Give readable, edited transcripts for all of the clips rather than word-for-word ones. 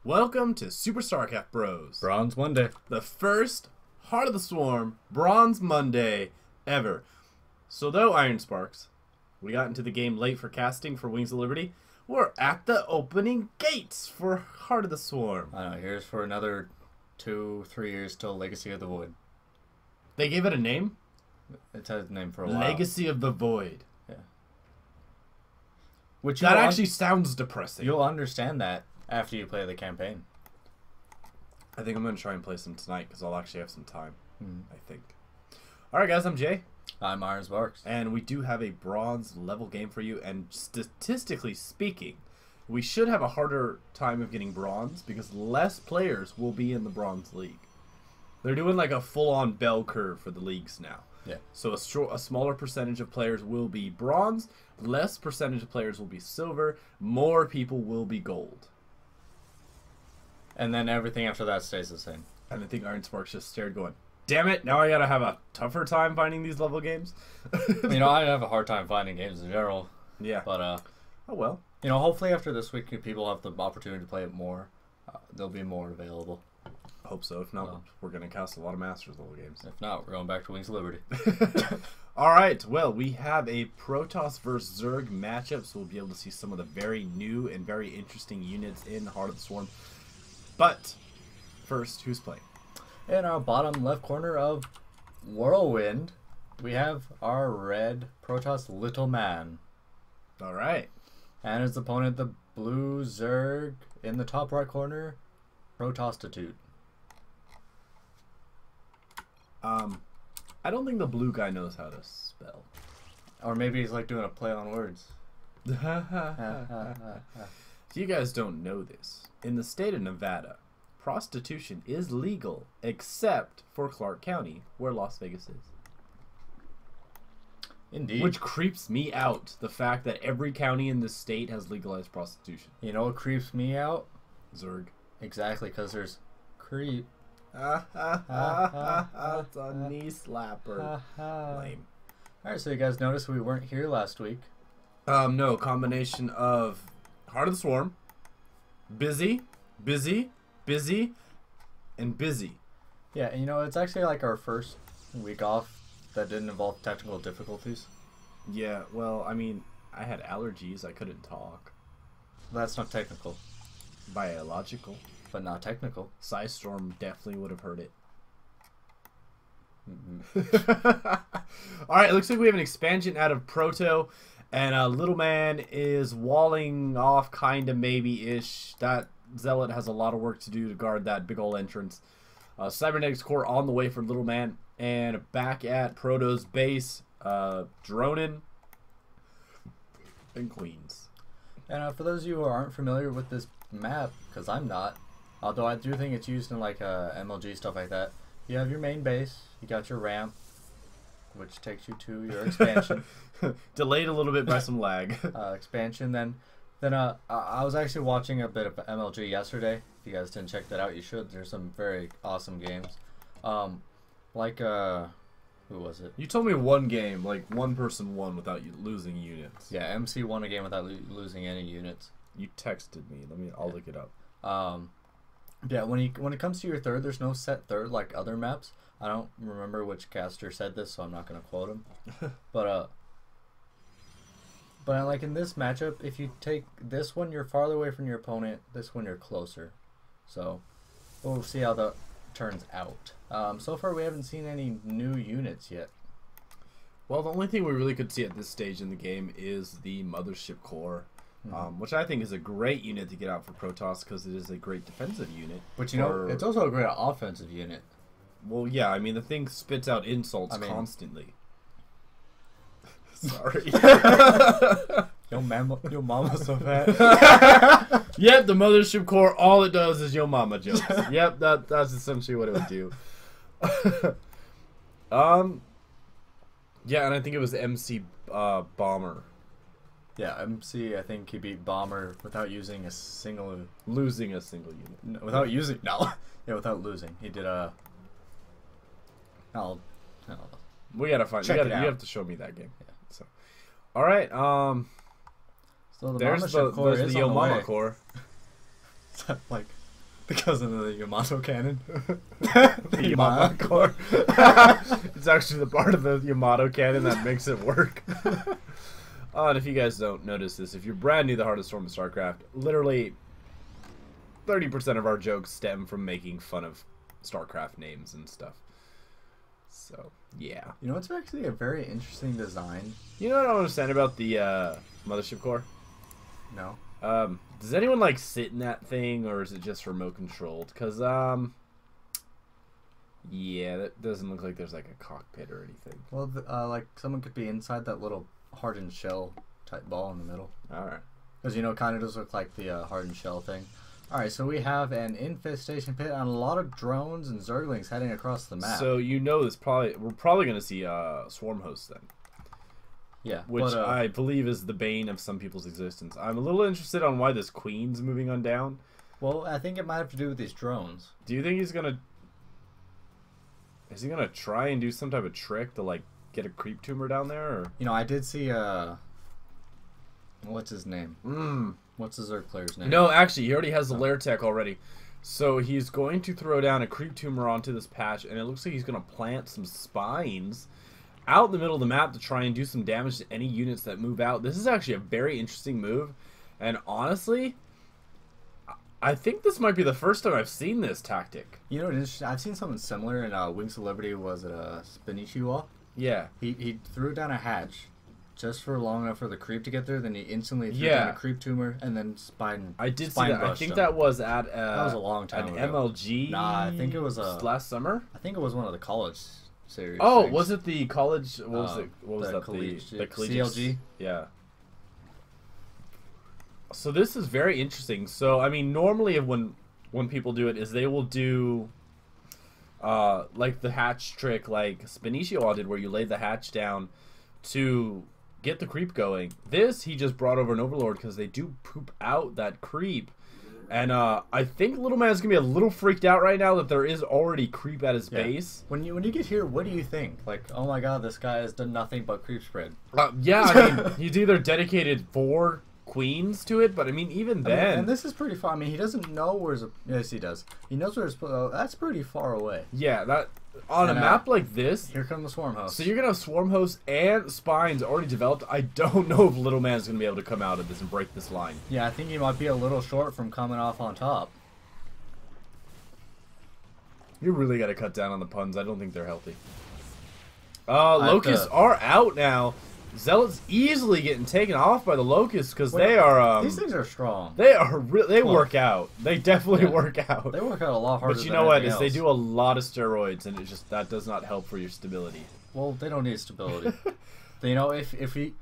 Welcome to Super StarCraft Bros. Bronze Monday. The first Heart of the Swarm Bronze Monday ever. So though Iron Sparks, we got into the game late for casting for Wings of Liberty, we're at the opening gates for Heart of the Swarm. I know, here's for another 2-3 years till Legacy of the Void. They gave it a name? It's had a name for a while. Legacy of the Void. Yeah. Which that actually sounds depressing. You'll understand that after you play the campaign. I think I'm going to try and play some tonight because I'll actually have some time, I think. Alright guys, I'm Jay. I'm Iron Sparks. And we do have a bronze level game for you, and statistically speaking, we should have a harder time of getting bronze because less players will be in the bronze league. They're doing like a full-on bell curve for the leagues now. Yeah. So a smaller percentage of players will be bronze, less percentage of players will be silver, more people will be gold. And then everything after that stays the same. And I think Iron Sparks just stared going, damn it, now I gotta have a tougher time finding these level games. You know, I have a hard time finding games in general. Yeah. But, oh well. You know, hopefully after this week, people have the opportunity to play it more. There'll be more available. I hope so. If not, we're going to cast a lot of Masters level games. If not, we're going back to Wings of Liberty. Alright, well, we have a Protoss versus Zerg matchup, so we'll be able to see some of the very new and very interesting units in Heart of the Swarm. But, first, who's playing? In our bottom left corner of Whirlwind, we have our red Protoss Littleman. Alright. And his opponent, the blue Zerg, in the top right corner, Protostitute. I don't think the blue guy knows how to spell. Or maybe he's like doing a play on words. If you guys don't know this, in the state of Nevada, prostitution is legal except for Clark County, where Las Vegas is. Indeed. Which creeps me out, the fact that every county in this state has legalized prostitution. You know what creeps me out? Zerg. Exactly, because there's creep. It's a knee slapper. Lame. Alright, so you guys noticed we weren't here last week. No, combination of Heart of the Swarm, busy, and busy. Yeah, and you know, it's actually like our first week off that didn't involve technical difficulties. Yeah, well, I mean, I had allergies. I couldn't talk. That's not technical. Biological. But not technical. Psystorm definitely would have heard it. Mm-hmm. Alright, it looks like we have an expansion out of Proto, and Little Man is walling off, kinda, maybe-ish. That Zealot has a lot of work to do to guard that big ol' entrance. Cybernetics Core on the way for Little Man, and back at Proto's base, Dronin and Queens. And for those of you who aren't familiar with this map, because I'm not, although I do think it's used in like MLG, stuff like that, you have your main base, you got your ramp, which takes you to your expansion. Delayed a little bit by some lag. Expansion, then I was actually watching a bit of MLG yesterday. If you guys didn't check that out, you should. There's some very awesome games. Who was it? You told me one game, like one person won without you losing units. Yeah, MC won a game without losing any units. You texted me. I'll look it up. Yeah, when it comes to your third, there's no set third like other maps. I don't remember which caster said this, so I'm not gonna quote him. But like in this matchup, if you take this one, you're farther away from your opponent. This one, you're closer. So we'll see how that turns out. So far, we haven't seen any new units yet. Well, the only thing we really could see at this stage in the game is the Mothership Core, which I think is a great unit to get out for Protoss because it is a great defensive unit. But you know, it's also a great offensive unit. Well, yeah, I mean, the thing spits out insults constantly. Sorry. Yo mama's so fat. Yep, the Mothership Core, all it does is yo mama jokes. Yep, that's essentially what it would do. Yeah, and I think it was MC Bomber. Yeah, MC, I think he beat Bomber without using a single... Losing a single unit. No, without using... No. Yeah, without losing. He did a... We gotta find... You have to show me that game. Yeah. So, alright, So there's the Yo Mama core. like Because of the Yamato cannon. The Yamato core. It's actually the part of the Yamato cannon that makes it work. And if you guys don't notice this, if you're brand new to the Heart of Storm of StarCraft, literally 30% of our jokes stem from making fun of StarCraft names and stuff. So, yeah. You know, it's actually a very interesting design. You know what I don't understand about the mothership core? No. Does anyone like sit in that thing, or is it just remote controlled? Because yeah, that doesn't look like there's like a cockpit or anything. Well, like someone could be inside that little hardened shell type ball in the middle. All right. Because, you know, it kind of does look like the hardened shell thing. All right, so we have an infestation pit and a lot of drones and zerglings heading across the map. So you know this we're probably going to see swarm hosts then. Yeah. Which I believe is the bane of some people's existence. I'm a little interested on why this queen's moving on down. Well, I think it might have to do with these drones. Do you think he's going to... Is he going to try and do some type of trick to, like, get a creep tumor down there? Or? You know, I did see, what's his name? What's the Zerg player's name? No, actually, he already has the lair tech already. So he's going to throw down a creep tumor onto this patch, and it looks like he's going to plant some spines out in the middle of the map to try and do some damage to any units that move out. This is actually a very interesting move, and honestly, I think this might be the first time I've seen this tactic. You know, I've seen something similar in Wings of Liberty. Was it Spinichiwa? Yeah. He threw down a hatch just for long enough for the creep to get there, then he instantly threw down a creep tumor and then spine. I did see that. I think that was at that was a long time ago. MLG. Nah, I think it was last summer. I think it was one of the college series. Oh, things. Was it the college? What was it? What was the that? collegiate, the collegiate CLG. Yeah. So this is very interesting. So I mean, normally when people do it, is they will do like the hatch trick, like Spinicio did, where you lay the hatch down to get the creep going. This he just brought over an overlord because they do poop out that creep, and I think Little Man's gonna be a little freaked out right now that there is already creep at his base. When you get here, what do you think? Like, oh my god, this guy has done nothing but creep spread. Yeah, I mean, he's either dedicated 4 queens to it, but I mean, even then, and this is pretty far. I mean, he doesn't know where's. Yes, he does. He knows where it's. That's pretty far away. Yeah, that on a map like this. Here come the swarm hosts. So you're gonna have swarm hosts and spines already developed. I don't know if Little Man's gonna be able to come out of this and break this line. Yeah, I think he might be a little short from coming off on top. You really gotta cut down on the puns. I don't think they're healthy. Locusts are out now. Zealot's easily getting taken off by the Locusts because they are. These things are strong. They are. They work out. They definitely work out. They work out a lot harder. But you know what? Is they do a lot of steroids, and it just that does not help for your stability. Well, they don't need stability. You know, if he,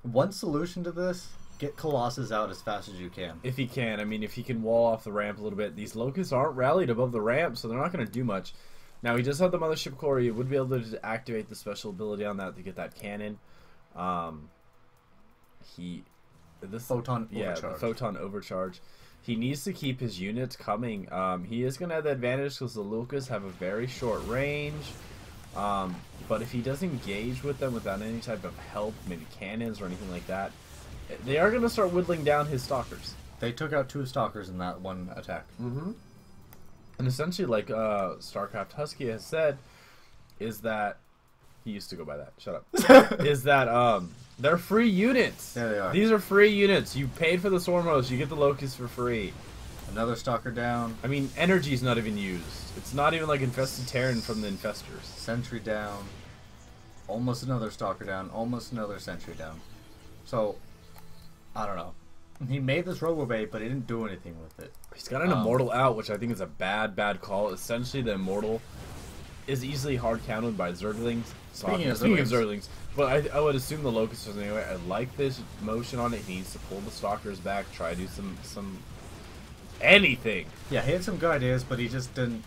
one solution to this, get Colossus out as fast as you can. If he can, I mean, if he can wall off the ramp a little bit. These Locusts aren't rallied above the ramp, so they're not going to do much. Now he does have the mothership core. He would be able to activate the special ability on that to get that cannon. Photon overcharge. The photon overcharge. He needs to keep his units coming. He is going to have the advantage because the Locusts have a very short range. But if he does engage with them without any type of help, maybe cannons or anything like that, they are going to start whittling down his stalkers. They took out 2 stalkers in that one attack. Mm-hmm. And essentially, like StarCraft Husky has said, is that he used to go by that. Shut up. Is that they're free units. Yeah, they are. These are free units. You paid for the swarm host. You get the Locusts for free. Another stalker down. I mean, energy's not even used. It's not even like infested Terran from the infestors. Sentry down. Almost another stalker down. Almost another sentry down. So, I don't know. He made this Robobait, but he didn't do anything with it. He's got an Immortal out, which I think is a bad call. Essentially, the Immortal is easily hard countered by Zerglings. Speaking of Zerglings. But I would assume the Locust is anyway. I like this motion on it. He needs to pull the Stalkers back, try to do some anything. Yeah, he had some good ideas, but he just didn't.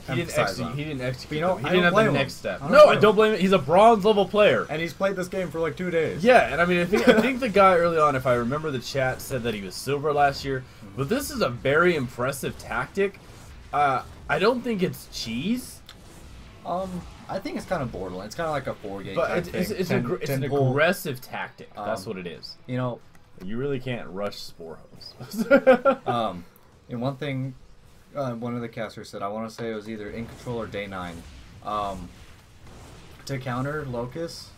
He didn't execute. You know, he didn't have the next step. I don't blame him. He's a bronze level player, and he's played this game for like 2 days. Yeah, and I mean, I think the guy early on, if I remember the chat, said that he was silver last year. But this is a very impressive tactic. I don't think it's cheese. I think it's kind of borderline. It's kind of like a 4-game. But it's an aggressive tactic. That's what it is. You know, you really can't rush spore hosts. And one thing, one of the casters said, I want to say it was either in control or day 9. To counter Locust,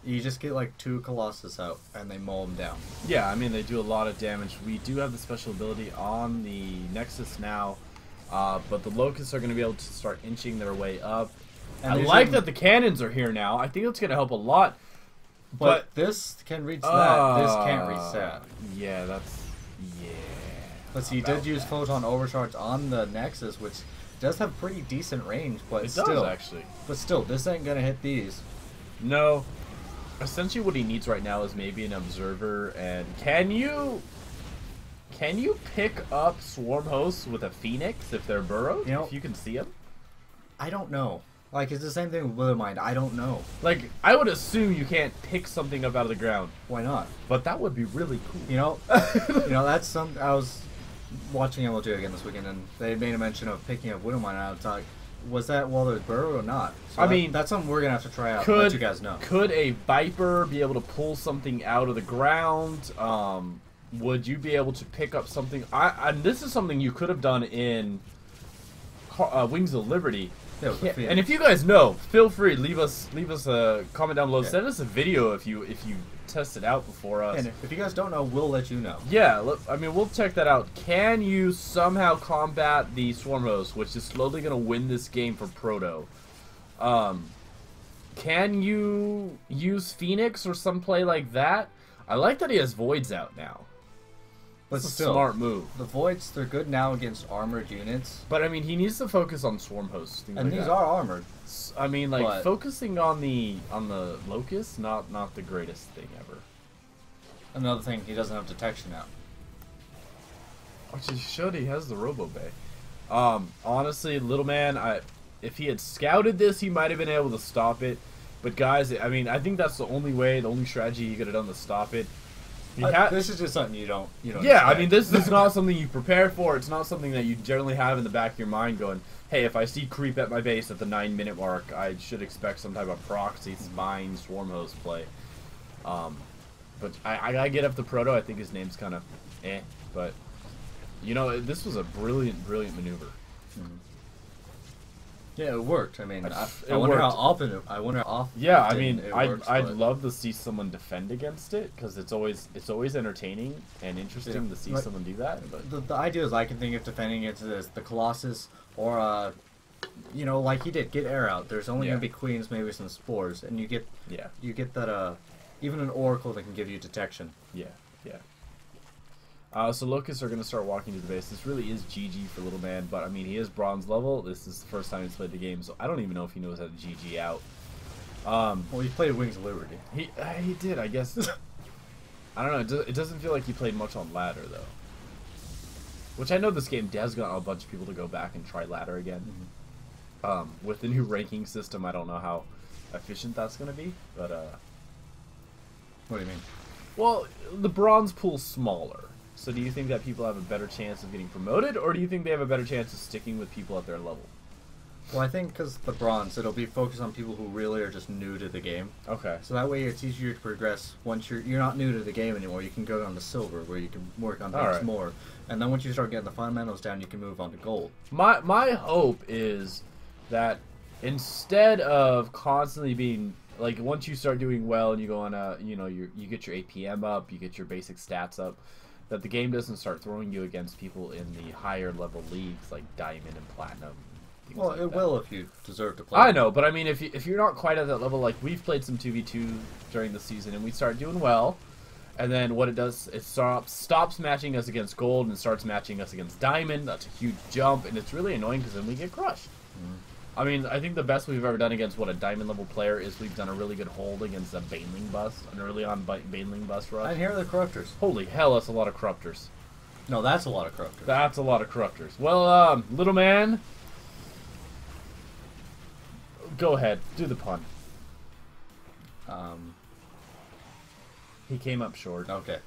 you just get like 2 Colossus out and they mow them down. Yeah, I mean, they do a lot of damage. We do have the special ability on the Nexus now, but the Locusts are going to be able to start inching their way up. And I like that the cannons are here now. I think it's going to help a lot. But this can reach that. This can't reach that. Yeah, that's... Yeah. Let's see, you did use Photon Overcharge on the Nexus, which does have pretty decent range, but it still... does, actually. But still, this ain't going to hit these. No. Essentially what he needs right now is maybe an Observer, and can you pick up Swarm Hosts with a Phoenix if they're burrowed? You know, if you can see them? I don't know. Like, it's the same thing with Withermind. I don't know. Like, I would assume you can't pick something up out of the ground. Why not? But that would be really cool. You know, that's something. I was watching MLG again this weekend, and they made a mention of picking up Withermind, and I was like, was that while there's burrow or not? So I mean, that's something we're gonna have to try out. Let you guys know. Could a Viper be able to pull something out of the ground? Would you be able to pick up something? And this is something you could have done in Wings of Liberty. Yeah, and if you guys know, feel free, leave us a comment down below. Yeah. Send us a video if you test it out before us. And if you guys don't know, we'll let you know. Yeah, I mean, we'll check that out. Can you somehow combat the Swarm Host, which is slowly going to win this game for Proto? Can you use Phoenix or some play like that? I like that he has Voids out now. But That's still, a smart move. The Voids, they're good now against armored units. But, I mean, he needs to focus on Swarm Hosts. And like these that. are armored. I mean, like, focusing on the Locust, not the greatest thing ever. Another thing, he doesn't have detection now. Which he should. He has the Robo Bay. Honestly, little man, if he had scouted this, he might have been able to stop it. But guys, I mean, I think that's the only strategy he could have done to stop it. This is just something you don't. Yeah, expect. I mean, this is not something you prepare for. It's not something that you generally have in the back of your mind going, hey, if I see creep at my base at the 9-minute mark, I should expect some type of proxy spine swarm host play. But I gotta get up the Proto. I think his name's kind of but you know, this was a brilliant maneuver. Mm-hmm. Yeah, it worked. I mean, I wonder worked. How often. I wonder how often. Yeah, I mean, I'd love to see someone defend against it because it's always entertaining and interesting to see someone do that. But the ideas I can think of defending against is the Colossus or you know, like he did, get air out. There's only gonna be queens, maybe some spores, and you get that even an oracle that can give you detection. Yeah. So Locusts are going to start walking to the base. This really is GG for little man, but I mean, he is bronze level. This is the first time he's played the game, so I don't even know if he knows how to GG out. Well, he played Wings of Liberty. He did, I guess. I don't know. It doesn't feel like he played much on ladder though. Which I know this game has gotten a bunch of people to go back and try ladder again. Mm-hmm. With the new ranking system, I don't know how efficient that's going to be, but What do you mean? Well, the bronze pool's smaller. So do you think that people have a better chance of getting promoted, or do you think they have a better chance of sticking with people at their level? Well, I think because the bronze, it'll be focused on people who really are just new to the game. Okay. So that way it's easier to progress once you're not new to the game anymore. You can go on to silver, where you can work on things more. And then once you start getting the fundamentals down, you can move on to gold. My hope is that instead of constantly being... Like, once you start doing well and you go on you know, you get your APM up, you get your basic stats up, that the game doesn't start throwing you against people in the higher level leagues like Diamond and Platinum. Well, like it will if you deserve to play. I know, but I mean, if you're not quite at that level, like we've played some 2v2 during the season and we start doing well, and then what it does, it stops matching us against Gold and starts matching us against Diamond. That's a huge jump, and it's really annoying because then we get crushed. I mean, I think the best we've ever done against a diamond level player is we've done a really good hold against a Baneling bust, an early on Baneling bust rush. I hear the corruptors. Holy hell, that's a lot of corruptors. No, that's a lot of corruptors. That's a lot of corruptors. Well, little man, go ahead, do the pun. He came up short. Okay.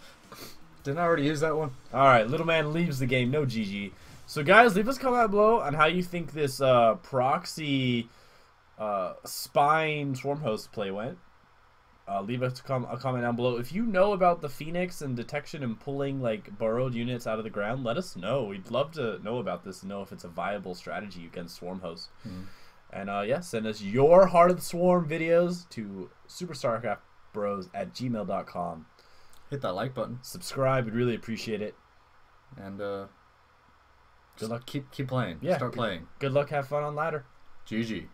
Didn't I already use that one? Alright, little man leaves the game, no GG. So guys, leave us a comment below on how you think this proxy spine swarm host play went. leave a comment down below. If you know about the Phoenix and detection and pulling like burrowed units out of the ground, let us know. We'd love to know about this and know if it's a viable strategy against Swarm hosts. And yeah, send us your Heart of the Swarm videos to SuperStarcraftBros@gmail.com. Hit that like button. Subscribe. We'd really appreciate it. And good luck. Keep playing. Yeah, Start playing. Good luck. Have fun on ladder. GG.